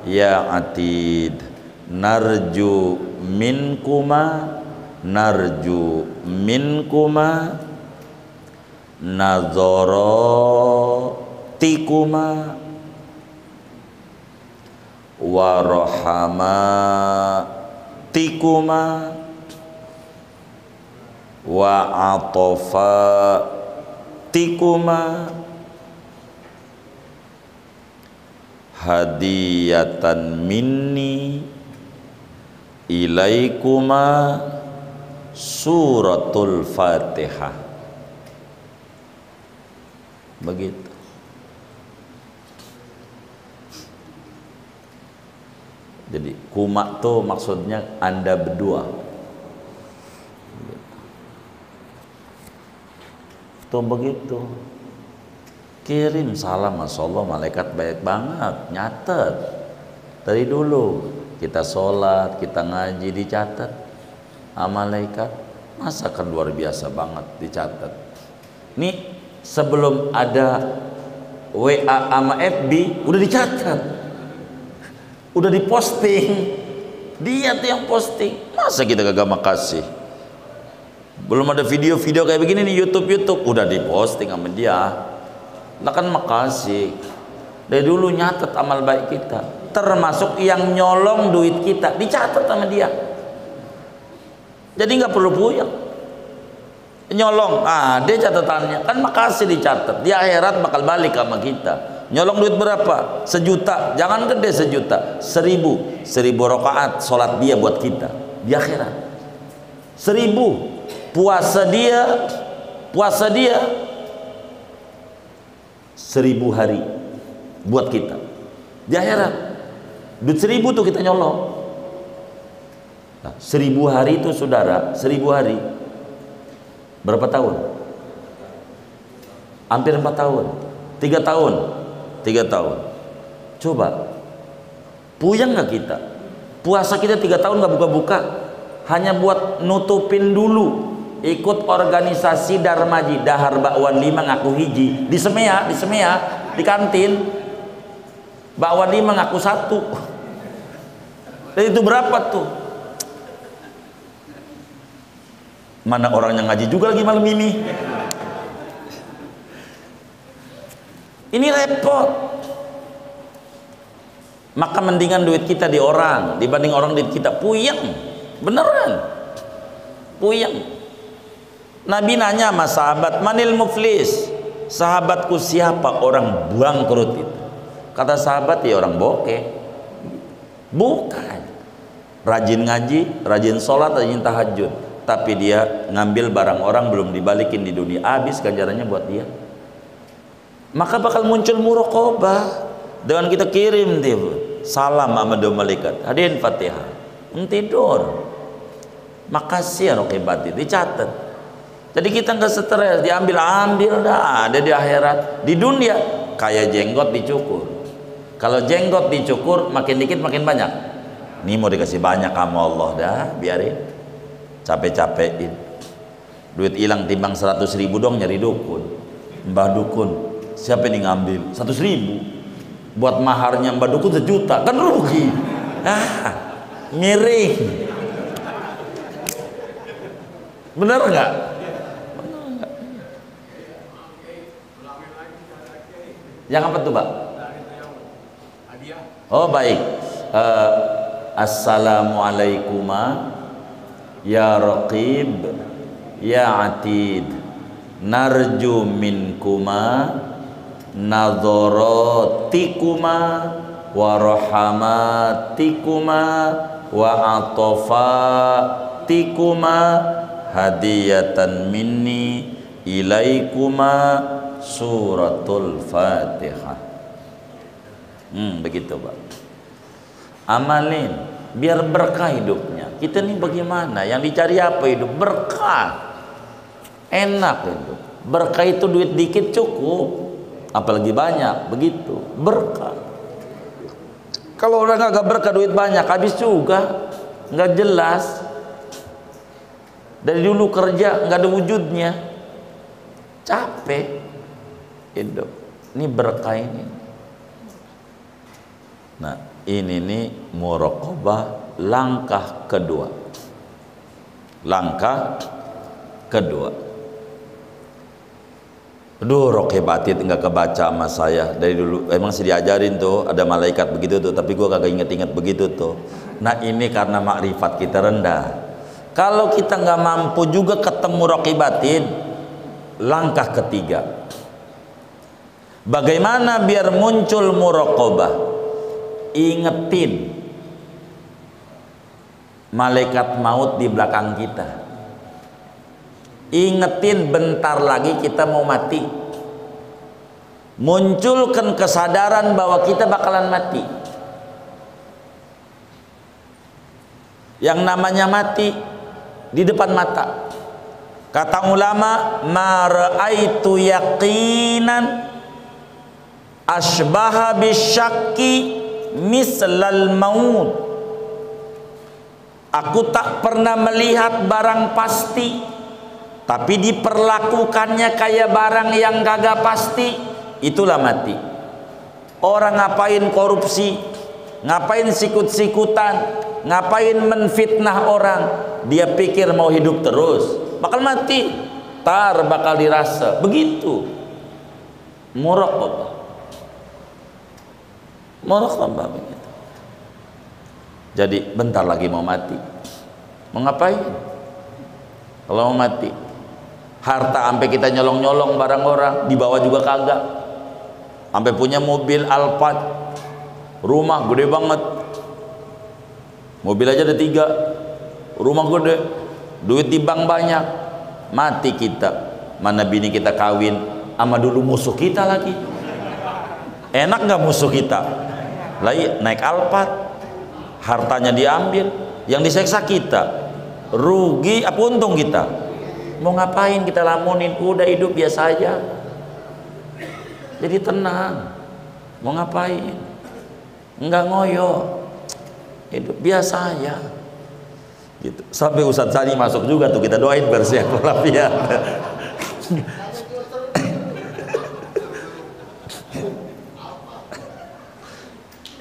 ya Atid narju minkuma nadharatikuma wa rahmatikuma wa atofatikuma hadiyatan minni ilaikuma suratul Fatihah. Begitu. Jadi kuma tuh maksudnya Anda berdua. Tuh begitu. Kirim salam, Masya Allah, malaikat baik banget, nyatet dari dulu kita sholat, kita ngaji dicatat malaikat, masa kan luar biasa banget dicatat. Nih sebelum ada WA sama FB udah dicatat, udah diposting, dia tuh yang posting, masa kita kagak makasih? Belum ada video-video kayak begini nih YouTube udah diposting sama dia. Nah kan makasih, dari dulu nyatet amal baik kita, termasuk yang nyolong duit kita dicatat sama dia. Jadi nggak perlu puyeng nyolong, dia catatannya kan makasih dicatat. Di akhirat bakal balik sama kita. Nyolong duit berapa? 1 juta, jangan gede 1 juta, 1000 rakaat sholat dia buat kita di akhirat. 1000 puasa dia 1000 hari buat kita di akhirat. Duit 1000 tuh kita nyolong. Nah, 1000 hari itu saudara, 1000 hari berapa tahun? Hampir 4 tahun, 3 tahun. Coba puyeng nggak kita? Puasa kita 3 tahun nggak buka-buka, hanya buat nutupin dulu. Ikut organisasi Darmaji, Dahar Bakwan 5 ngaku hiji, di Semea, di kantin. Bakwan 5 ngaku 1. Dan itu berapa tuh? Mana orang yang ngaji juga lagi malam ini. Ini repot. Maka mendingan duit kita di orang dibanding orang duit kita. Puyeng, beneran puyeng. Nabi nanya sama sahabat, manil muflis, sahabatku siapa orang bangkrut itu? Kata sahabat, ya orang bokeh. Bukan, rajin ngaji, rajin sholat, rajin tahajud, tapi dia ngambil barang orang belum dibalikin di dunia, habis ganjarannya buat dia. Maka bakal muncul muraqabah dengan kita kirim dia salam sama dua malaikat, hadirin Fatihah, tidur, makasih ya raqibati, dicatat. Jadi kita nggak stres, diambil dah, ada di akhirat. Di dunia kayak jenggot dicukur. Kalau jenggot dicukur makin dikit makin banyak. Ini mau dikasih banyak kamu Allah, dah biarin. Capek-capekin. Duit hilang timbang 100.000 dong nyari dukun. Mbah dukun, siapa yang ngambil 100.000? Buat maharnya mbah dukun 1 juta, kan rugi. Miring. Bener nggak? Yang apa tuh, Pak? Oh baik. Assalamualaikum ya raqib ya atid, narju minkuma nadharatikuma wa rahmatikuma wa atofatikuma hadiyatan minni ilaikuma suratul Fatihah. Begitu Pak. Amalin biar berkah hidupnya. Kita nih bagaimana? Yang dicari apa hidup? Berkah. Enak hidup. Berkah itu duit dikit cukup, apalagi banyak. Begitu berkah. Kalau orang agak berkah duit banyak habis juga, nggak jelas. Dari dulu kerja nggak ada wujudnya, capek hidup. Ini berkah ini. Nah ini nih muraqabah langkah kedua. Langkah kedua. Aduh, Rokebatit nggak kebaca sama saya dari dulu. Emang sih diajarin tuh ada malaikat begitu tuh, tapi gua kagak inget-inget begitu tuh. Nah ini karena makrifat kita rendah. Kalau kita nggak mampu juga ketemu Rokebatit, langkah ketiga. Bagaimana biar muncul muraqabah? Ingetin malaikat maut di belakang kita. Ingetin bentar lagi kita mau mati. Munculkan kesadaran bahwa kita bakalan mati. Yang namanya mati di depan mata. Kata ulama, ma ra'aitu yaqinan asbaha bisyakki mislal maut. Aku tak pernah melihat barang pasti, tapi diperlakukannya kayak barang yang kagak pasti. Itulah mati. Orang ngapain korupsi, ngapain sikut-sikutan, ngapain menfitnah orang, dia pikir mau hidup terus, bakal mati, tar bakal dirasa. Begitu muraqabah. Muraqabah begitu. Jadi bentar lagi mau mati, mau ngapain? Kalau mau mati, harta sampai kita nyolong-nyolong barang orang, dibawa juga kagak. Sampai punya mobil Alphard, rumah gede banget, mobil aja ada 3, rumah gede, duit di bank banyak, mati kita. Mana bini kita kawin sama dulu musuh kita lagi. Enak nggak musuh kita? Lagi naik Alphard, hartanya diambil, yang diseksa kita, rugi apa untung kita? Mau ngapain kita lamunin? Udah hidup biasa aja. Jadi tenang. Mau ngapain? Enggak ngoyo. Hidup biasa aja. gitu. Sampai Ustadz Sani masuk juga tuh, kita doain bersehat walafiat.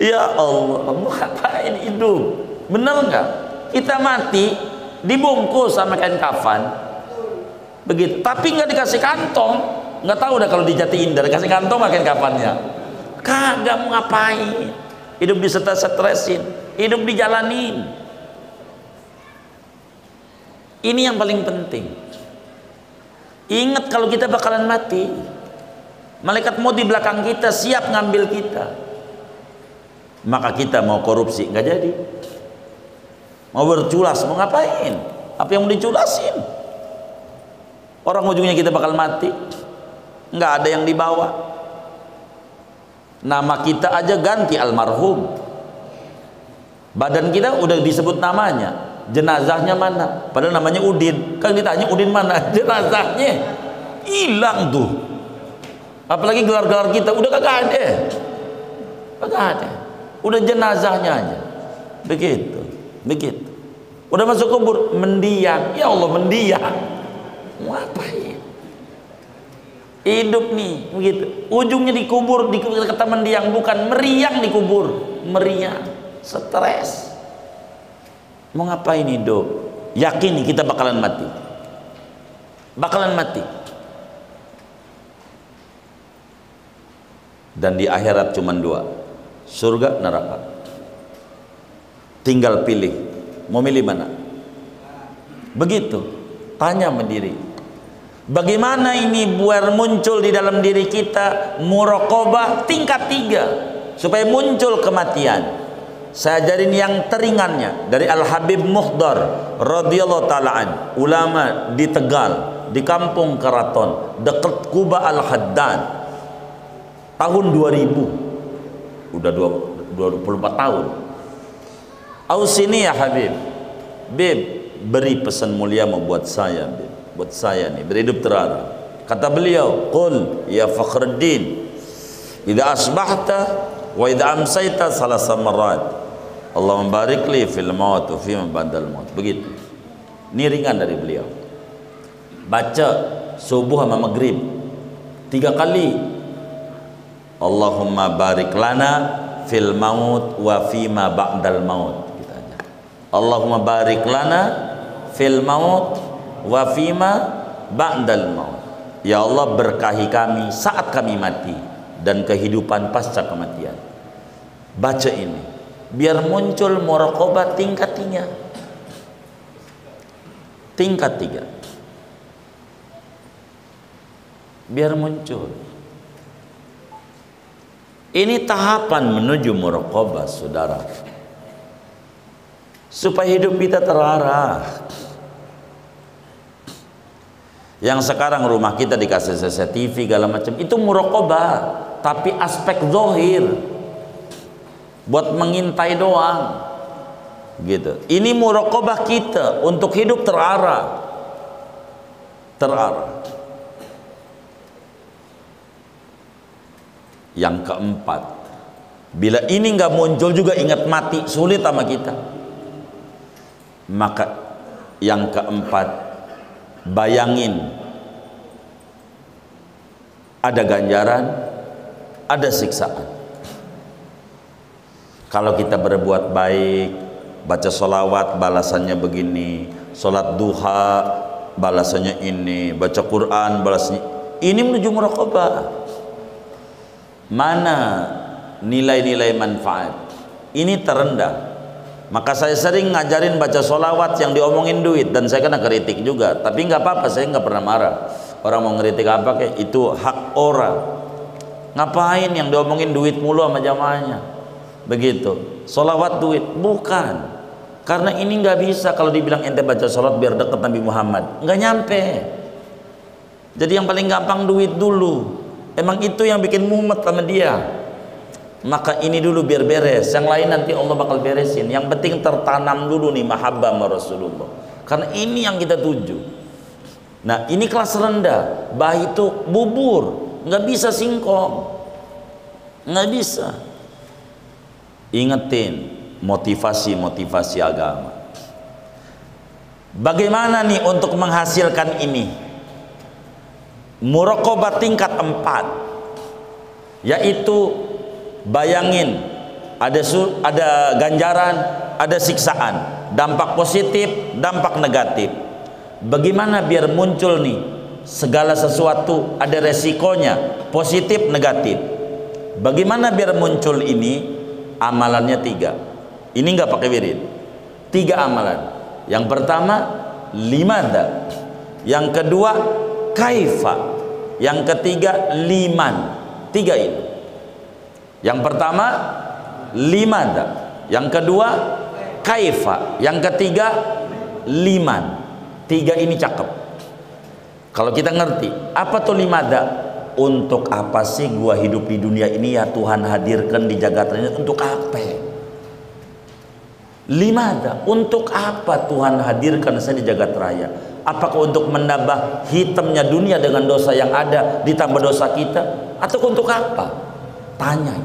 Ya Allah, mau ngapain hidup? Bener nggak? Kita mati dibungkus sama kain kafan, begitu. Tapi nggak dikasih kantong, nggak tahu dah kalau di Jati Indah dikasih kantong nggak kain kafannya. Kagak, mau ngapain? Hidup disetres-stresin, hidup dijalanin. Ini yang paling penting. Ingat kalau kita bakalan mati, malaikat maut di belakang kita siap ngambil kita. Maka kita mau korupsi nggak jadi, mau berculas mau ngapain? Apa yang mau diculasin? Orang ujungnya kita bakal mati, nggak ada yang dibawa. Nama kita aja ganti almarhum, badan kita udah disebut namanya, jenazahnya mana? Padahal namanya Udin, kan ditanya Udin mana? Jenazahnya hilang tuh. Apalagi gelar-gelar kita udah kagak ada, kagak ada. Udah jenazahnya aja, begitu, begitu. Udah masuk kubur, mendiang. Ya Allah, mendiang. Mau ngapain? Hidup nih, begitu. Ujungnya dikubur, kata mendiang, bukan meriang dikubur, meriang, stres. Mau ngapain hidup? Yakin nih kita bakalan mati, bakalan mati. Dan di akhirat cuma dua, surga neraka. Tinggal pilih, mau milih mana? Begitu. Tanya sama diri, bagaimana ini biar muncul di dalam diri kita muraqabah tingkat 3 supaya muncul kematian. Saya ajarin yang teringannya dari Al-Habib Muhdar radhiyallahu ta'ala an, ulama di Tegal, di kampung Keraton dekat Kuba Al-Haddad, tahun 2000, udah 24 tahun. Ausini ya Habib, Bib, beri pesan mulia membuat saya, Bib, buat saya nih berhidup terarah. Kata beliau, qul ya Fakhruddin, idza asbahta wa idza amsayta salasa marat, Allahumma barik li fil maut wa fi ma ba'dal maut. Begitu. Ini ringan dari beliau. Baca subuh sama maghrib 3 kali. Allahumma barik lana fil maut wa fi ma ba'dal maut. Kita aja. Allahumma barik lana fil maut wa fi ma ba'dal maut. Ya Allah, berkahi kami saat kami mati dan kehidupan pasca kematian. Baca ini biar muncul muraqabah tingkat 3. Tingkat 3. Biar muncul. Ini tahapan menuju muraqabah, saudara. Supaya hidup kita terarah. Yang sekarang rumah kita dikasih CCTV segala macam, itu muraqabah, tapi aspek zahir, buat mengintai doang, gitu. Ini muraqabah kita untuk hidup terarah, terarah. Yang keempat, bila ini nggak muncul juga, ingat mati sulit sama kita. Maka yang keempat, bayangin ada ganjaran, ada siksaan. Kalau kita berbuat baik, baca sholawat balasannya begini, sholat duha balasannya ini, baca Quran balasannya ini, menuju muraqabah. Mana nilai-nilai manfaat? Ini terendah. Maka saya sering ngajarin baca sholawat yang diomongin duit, dan saya kena kritik juga, tapi nggak apa-apa, saya nggak pernah marah. Orang mau ngeritik apa kayak itu hak orang. Ngapain yang diomongin duit mulu sama jamaahnya? Begitu. Sholawat duit, bukan. Karena ini nggak bisa kalau dibilang ente baca sholat biar dekat Nabi Muhammad, nggak nyampe. Jadi yang paling gampang duit dulu. Emang itu yang bikin mumet sama dia. Maka ini dulu biar beres, yang lain nanti Allah bakal beresin. Yang penting tertanam dulu nih mahabbah sama Rasulullah, karena ini yang kita tuju. Nah, ini kelas rendah. Bah itu bubur, nggak bisa singkong, nggak bisa. Ingetin motivasi agama. Bagaimana nih untuk menghasilkan ini? Muraqabah tingkat 4, yaitu bayangin ada ganjaran, ada siksaan, dampak positif, dampak negatif. Bagaimana biar muncul nih segala sesuatu ada resikonya, positif negatif. Bagaimana biar muncul ini? Amalannya 3. Ini nggak pakai wirid. 3 amalan. Yang pertama limada, yang kedua kaifa, yang ketiga liman. 3 ini. Yang pertama limada, yang kedua kaifa, yang ketiga liman. 3 ini cakep. Kalau kita ngerti apa tuh limada, untuk apa sih gua hidup di dunia ini ya Tuhan hadirkan di jagat ini, untuk apa? Limada, untuk apa Tuhan hadirkan saya di jagat raya? Apakah untuk menambah hitamnya dunia dengan dosa yang ada ditambah dosa kita, atau untuk apa? Tanya.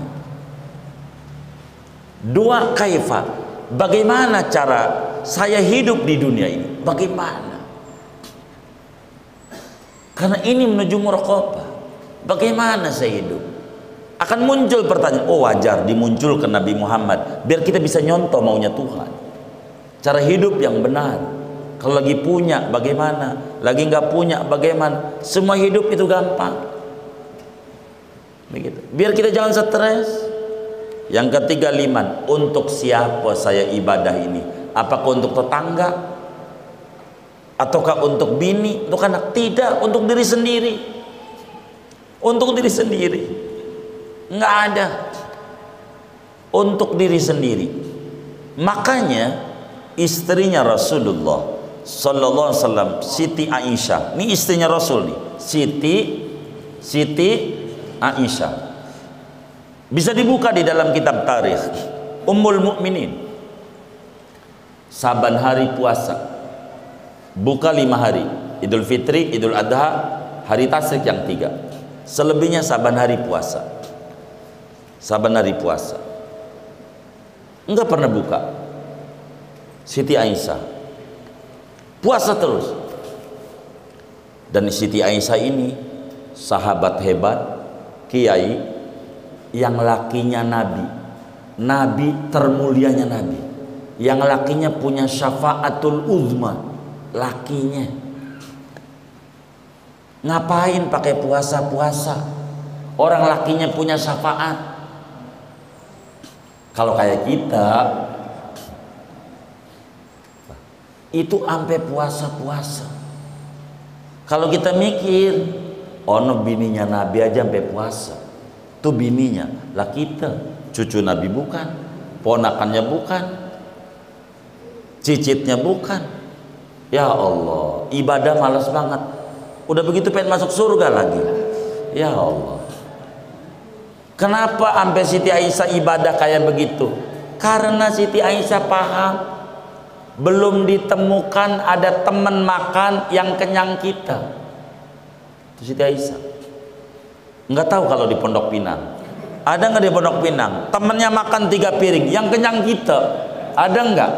2 kaifa, bagaimana cara saya hidup di dunia ini? Bagaimana? Karena ini menuju muraqabah. Bagaimana saya hidup? Akan muncul pertanyaan. Oh, wajar dimunculkan Nabi Muhammad biar kita bisa nyontoh maunya Tuhan. Cara hidup yang benar. Kalau lagi punya bagaimana, lagi nggak punya bagaimana. Semua hidup itu gampang. Begitu. Biar kita jangan stres. Yang ketiga liman, untuk siapa saya ibadah ini? Apakah untuk tetangga? Ataukah untuk bini, untuk anak? Tidak, untuk diri sendiri. Untuk diri sendiri. Nggak ada. Untuk diri sendiri. Makanya istrinya Rasulullah sallallahu alaihi wasallam, Siti Aisyah. Ini istrinya Rasul nih. Siti Aisyah. Bisa dibuka di dalam kitab tarikh. Ummul Mukminin. Saban hari puasa. Buka 5 hari. Idul Fitri, Idul Adha, hari tasyrik yang 3. Selebihnya saban hari puasa. Saban hari puasa. Enggak pernah buka. Siti Aisyah puasa terus. Dan Siti Aisyah ini sahabat hebat, kiai yang lakinya Nabi. Nabi termulianya Nabi. Yang lakinya punya syafaatul uzma. Lakinya. Ngapain pakai puasa-puasa? Orang lakinya punya syafaat. Kalau kayak kita itu sampai puasa-puasa. Kalau kita mikir, ono bininya Nabi aja sampai puasa. Tuh bininya, lah kita cucu Nabi bukan, ponakannya bukan, cicitnya bukan. Ya Allah, ibadah malas banget. Udah begitu pengen masuk surga lagi. Ya Allah. Kenapa sampai Siti Aisyah ibadah kayak begitu? Karena Siti Aisyah paham belum ditemukan ada teman makan yang kenyang kita. Itu Siti Aisyah. Nggak tahu kalau di Pondok Pinang. Ada nggak di Pondok Pinang? Temennya makan 3 piring, yang kenyang kita. Ada nggak?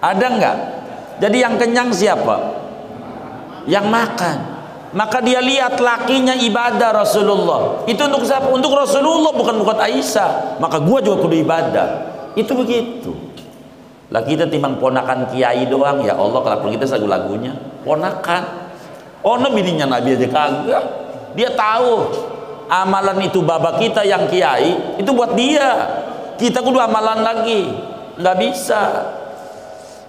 Ada nggak? Jadi yang kenyang siapa? Yang makan. Maka dia lihat lakinya ibadah Rasulullah. Itu untuk siapa? Untuk Rasulullah, bukan buat Aisyah. Maka gua juga kudu ibadah. Itu begitu. Lah kita timbang ponakan kiai doang, ya Allah, kalau kita lagu-lagunya ponakan. Ono bininya Nabi aja kagak. Dia tahu amalan itu baba kita yang kiai itu buat dia. Kita kudu amalan lagi. Nggak bisa.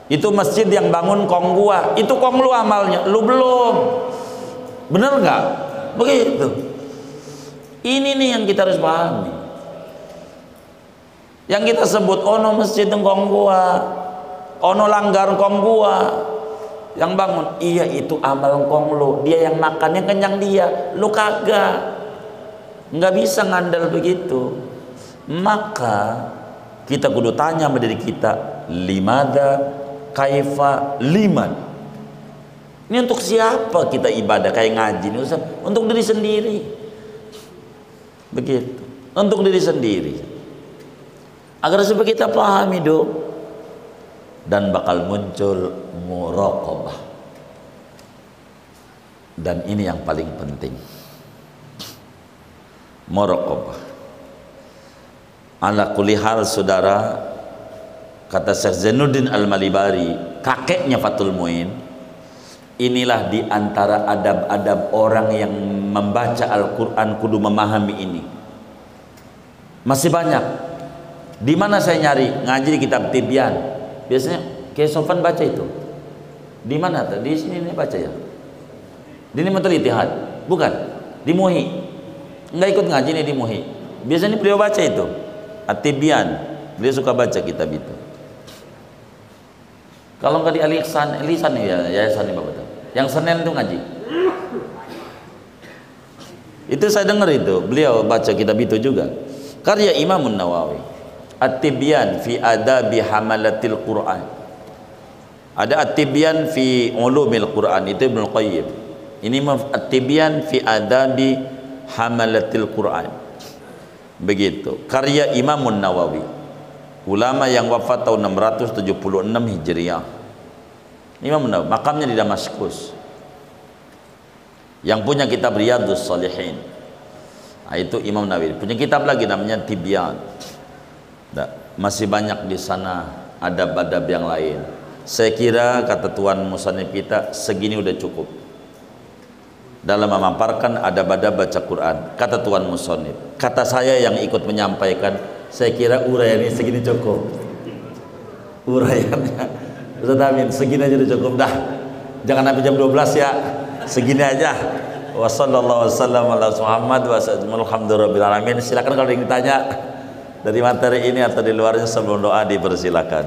Itu masjid yang bangun kong gua, itu kong lu amalnya, lu belum. Bener nggak? Begitu. Ini nih yang kita harus pahami. Yang kita sebut ono masjid kong gua, ono langgar kong gua, yang bangun, iya itu amal kong lu. Dia yang makannya kenyang dia, lu kagak. Nggak bisa ngandel begitu. Maka kita kudu tanya sama diri kita, limada kaifa liman. Ini untuk siapa kita ibadah kayak ngaji ini? Untuk diri sendiri. Begitu. Untuk diri sendiri. Agar supaya kita pahami dong. dan bakal muncul muraqabah. Dan ini yang paling penting, muraqabah. Ala kulli hal saudara, kata Syekh Zainuddin Al-Malibari, kakeknya Fathul Muin, inilah di antara adab-adab orang yang membaca Al-Quran kudu memahami ini. Masih banyak. Di mana saya nyari? Ngaji di kitab Tibyan. Biasanya Kiai Sofan baca itu. Di mana? Di sini nih baca ya. Di ini Mutul Ittihad. Bukan. Di Muhi. Enggak ikut ngaji nih di Muhi. Biasanya beliau baca itu. At-Tibyan. Beliau suka baca kitab itu. Kalau enggak di Al-Ihsan ya, yayasan ini Bapak. Yang Senin itu ngaji. Itu saya dengar itu, beliau baca kitab itu juga. Karya Imam Nawawi. At-Tibyan fi adabi hamalatil Quran. Ada At-Tibyan fi ulumil Quran, itu Ibnu Qayyim. Ini At-Tibyan fi adabi hamalatil Quran. Begitu. Karya Imam Nawawi. Ulama yang wafat tahun 676 Hijriah. Imam Nawawi, makamnya di Damaskus. Yang punya kitab Riyadhus Shalihin. Nah, itu Imam Nawawi. Punya kitab lagi namanya Tibyan. Nah, masih banyak di sana adab-adab yang lain. Saya kira kata Tuan Musannif kita segini udah cukup dalam memaparkan adab-adab baca Quran. Kata Tuan Musannif, kata saya yang ikut menyampaikan, saya kira uraiannya segini cukup. Uraiannya Ustaz Amin, segini aja udah cukup dah. Jangan sampai jam 12 ya. Segini aja. Wassallallahu wasallam ala Muhammad wa sallam alhamdulillahirabbil alamin. Silakan kalau ingin tanya dari materi ini atau di luarnya sebelum doa dipersilakan.